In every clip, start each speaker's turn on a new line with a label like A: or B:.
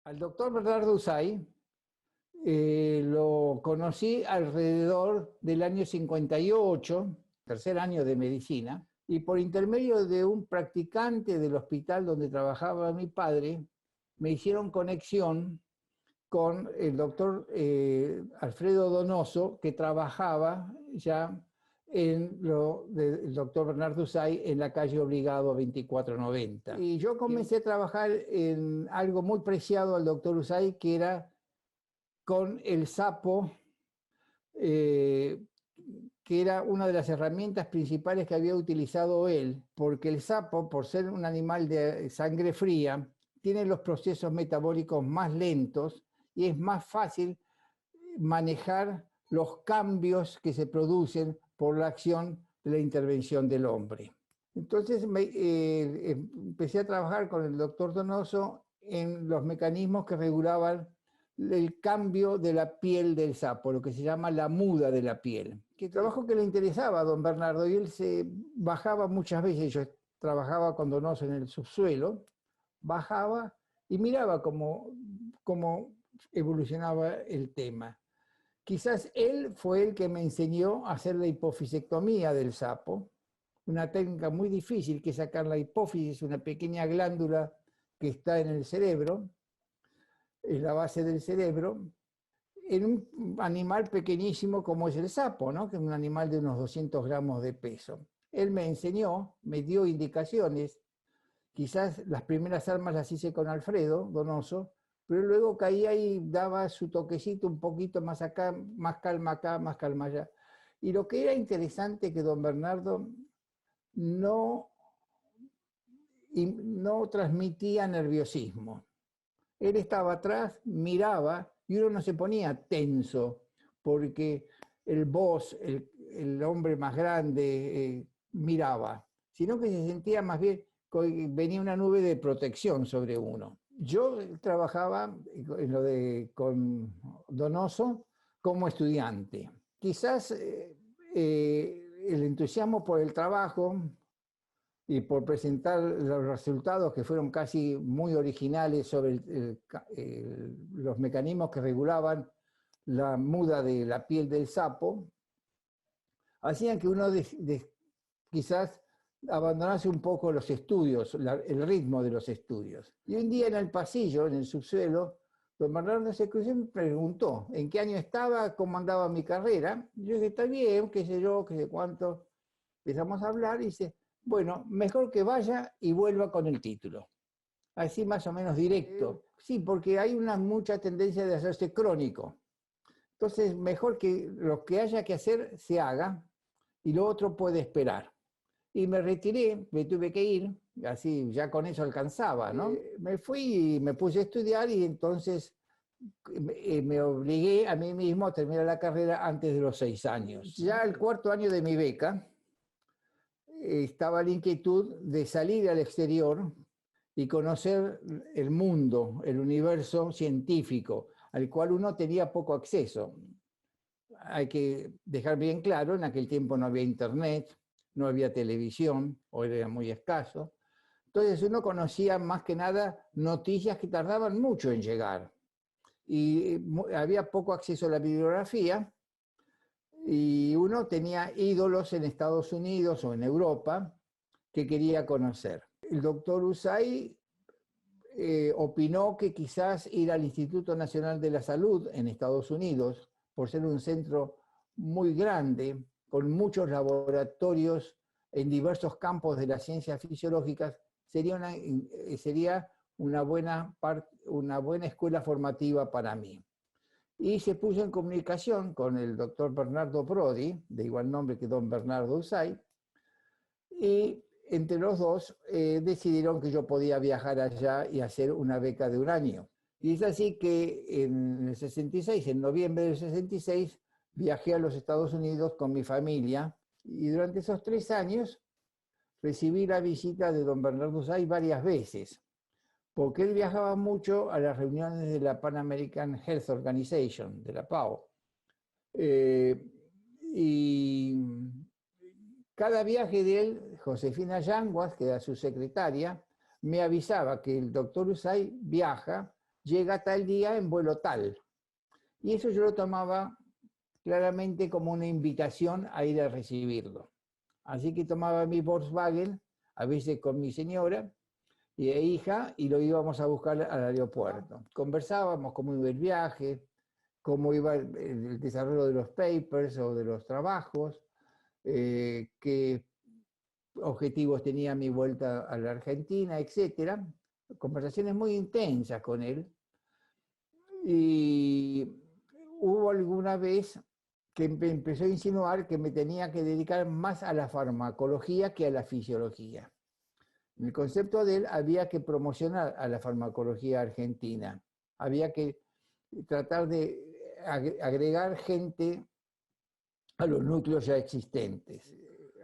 A: Al doctor Bernardo Usay lo conocí alrededor del año 58, tercer año de medicina, y por intermedio de un practicante del hospital donde trabajaba mi padre, me hicieron conexión con el doctor Alfredo Donoso, que trabajaba ya en lo del doctor Bernardo Usay en la calle Obligado 2490. Y yo comencé a trabajar en algo muy preciado al doctor Usay, que era con el sapo, eh, que era una de las herramientas principales que había utilizado él, porque el sapo, por ser un animal de sangre fría, tiene los procesos metabólicos más lentos y es más fácil manejar los cambios que se producen por la acción de la intervención del hombre. Entonces empecé a trabajar con el doctor Donoso en los mecanismos que regulaban el cambio de la piel del sapo, lo que se llama la muda de la piel. Que trabajo que le interesaba a don Bernardo, y él se bajaba muchas veces. Yo trabajaba con Donoso en el subsuelo, bajaba y miraba cómo evolucionaba el tema. Quizás él fue el que me enseñó a hacer la hipofisectomía del sapo, una técnica muy difícil, que es sacar la hipófisis, una pequeña glándula que está en el cerebro, es la base del cerebro, en un animal pequeñísimo como es el sapo, ¿no? Que es un animal de unos 200 gramos de peso. Él me enseñó, me dio indicaciones. Quizás las primeras armas las hice con Alfredo Donoso, pero luego caía y daba su toquecito un poquito más acá, más calma allá. Y lo que era interesante, que don Bernardo no, no transmitía nerviosismo. Él estaba atrás, miraba, y uno no se ponía tenso, porque el boss, el hombre más grande, miraba, sino que se sentía más bien, venía una nube de protección sobre uno. Yo trabajaba con Donoso como estudiante. Quizás el entusiasmo por el trabajo y por presentar los resultados, que fueron casi muy originales sobre los mecanismos que regulaban la muda de la piel del sapo, hacían que uno quizás abandonase un poco los estudios, el ritmo de los estudios. Y un día en el pasillo, en el subsuelo, don Bernardo se cruzó y me preguntó en qué año estaba, cómo andaba mi carrera. Yo dije, está bien, qué sé yo, qué sé cuánto. Empezamos a hablar y dice, bueno, mejor que vaya y vuelva con el título. Así más o menos directo. Sí, porque hay una mucha tendencia de hacerse crónico. Entonces, mejor que lo que haya que hacer se haga, y lo otro puede esperar. Y me retiré, me tuve que ir, así ya con eso alcanzaba, ¿no? Me fui y me puse a estudiar, y entonces me obligué a mí mismo a terminar la carrera antes de los 6 años. Ya el cuarto año de mi beca, estaba la inquietud de salir al exterior y conocer el mundo, el universo científico, al cual uno tenía poco acceso. Hay que dejar bien claro, en aquel tiempo no había internet, no había televisión, o era muy escaso. Entonces uno conocía más que nada noticias que tardaban mucho en llegar. Y había poco acceso a la bibliografía, y uno tenía ídolos en Estados Unidos o en Europa que quería conocer. El doctor Usay opinó que quizás ir al Instituto Nacional de la Salud en Estados Unidos, por ser un centro muy grande, con muchos laboratorios en diversos campos de las ciencias fisiológicas, sería una buena escuela formativa para mí. Y se puso en comunicación con el doctor Bernardo Prodi, de igual nombre que don Bernardo Usay, y entre los dos decidieron que yo podía viajar allá y hacer una beca de un año. Y es así que en el 66, en noviembre del 66, viajé a los Estados Unidos con mi familia, y durante esos 3 años recibí la visita de don Bernardo Usay varias veces, porque él viajaba mucho a las reuniones de la Pan American Health Organization, de la PAO. Y cada viaje de él, Josefina Yanguas, que era su secretaria, me avisaba que el doctor Usay viaja, llega tal día en vuelo tal. Y eso yo lo tomaba claramente como una invitación a ir a recibirlo. Así que tomaba mi Volkswagen, a veces con mi señora e hija, y lo íbamos a buscar al aeropuerto. Conversábamos cómo iba el viaje, cómo iba el desarrollo de los papers o de los trabajos, qué objetivos tenía mi vuelta a la Argentina, etc. Conversaciones muy intensas con él. Y hubo alguna vez que empezó a insinuar que me tenía que dedicar más a la farmacología que a la fisiología. En el concepto de él había que promocionar a la farmacología argentina, había que tratar de agregar gente a los núcleos ya existentes.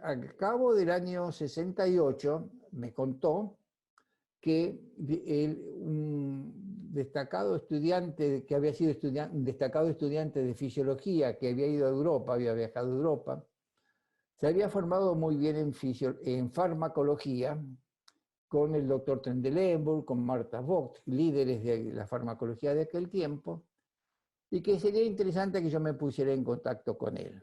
A: Al cabo del año 68 me contó que un destacado estudiante, que había sido un destacado estudiante de fisiología, que había ido a Europa, había viajado a Europa, se había formado muy bien en farmacología con el doctor Trendelenburg, con Martha Vogt, líderes de la farmacología de aquel tiempo, y que sería interesante que yo me pusiera en contacto con él.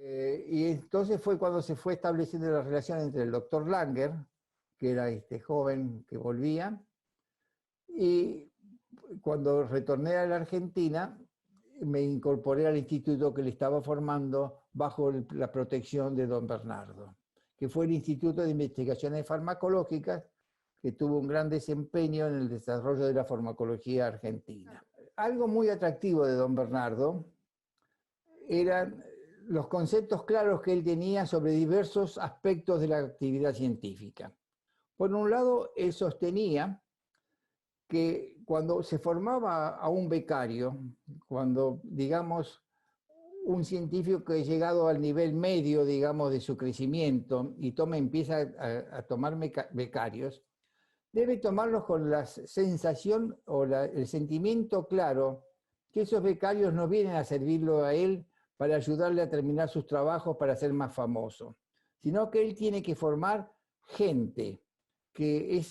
A: Y entonces fue cuando se fue estableciendo la relación entre el doctor Langer, que era este joven que volvía, y cuando retorné a la Argentina, me incorporé al instituto que le estaba formando bajo la protección de don Bernardo, que fue el Instituto de Investigaciones Farmacológicas, que tuvo un gran desempeño en el desarrollo de la farmacología argentina. Algo muy atractivo de don Bernardo eran los conceptos claros que él tenía sobre diversos aspectos de la actividad científica. Por un lado, él sostenía que cuando se formaba a un becario, cuando, digamos, un científico que ha llegado al nivel medio, digamos, de su crecimiento y empieza a tomar becarios, debe tomarlos con la sensación o el sentimiento claro que esos becarios no vienen a servirlo a él para ayudarle a terminar sus trabajos para ser más famoso, sino que él tiene que formar gente que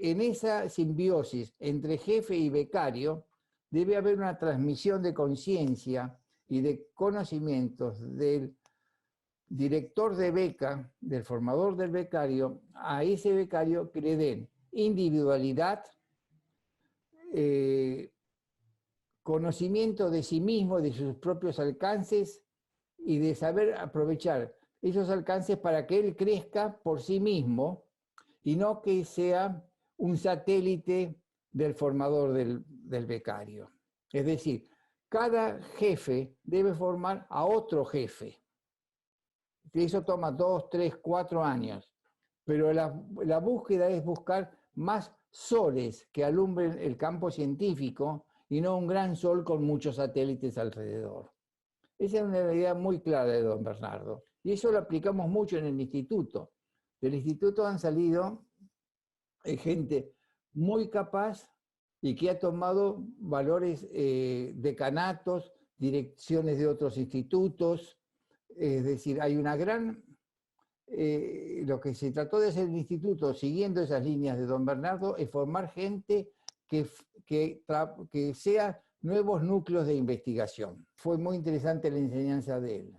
A: en esa simbiosis entre jefe y becario debe haber una transmisión de conciencia y de conocimientos del director de beca, del formador del becario, a ese becario que le den individualidad, conocimiento de sí mismo, de sus propios alcances y de saber aprovechar esos alcances para que él crezca por sí mismo y no que sea un satélite del formador del becario. Es decir, cada jefe debe formar a otro jefe. Eso toma 2, 3, 4 años, pero la búsqueda es buscar más soles que alumbren el campo científico y no un gran sol con muchos satélites alrededor. Esa es una idea muy clara de don Bernardo, y eso lo aplicamos mucho en el instituto. Del instituto han salido gente muy capaz y que ha tomado valores, decanatos, direcciones de otros institutos. Es decir, hay una gran... lo que se trató de hacer el instituto, siguiendo esas líneas de don Bernardo, es formar gente que sea nuevos núcleos de investigación. Fue muy interesante la enseñanza de él.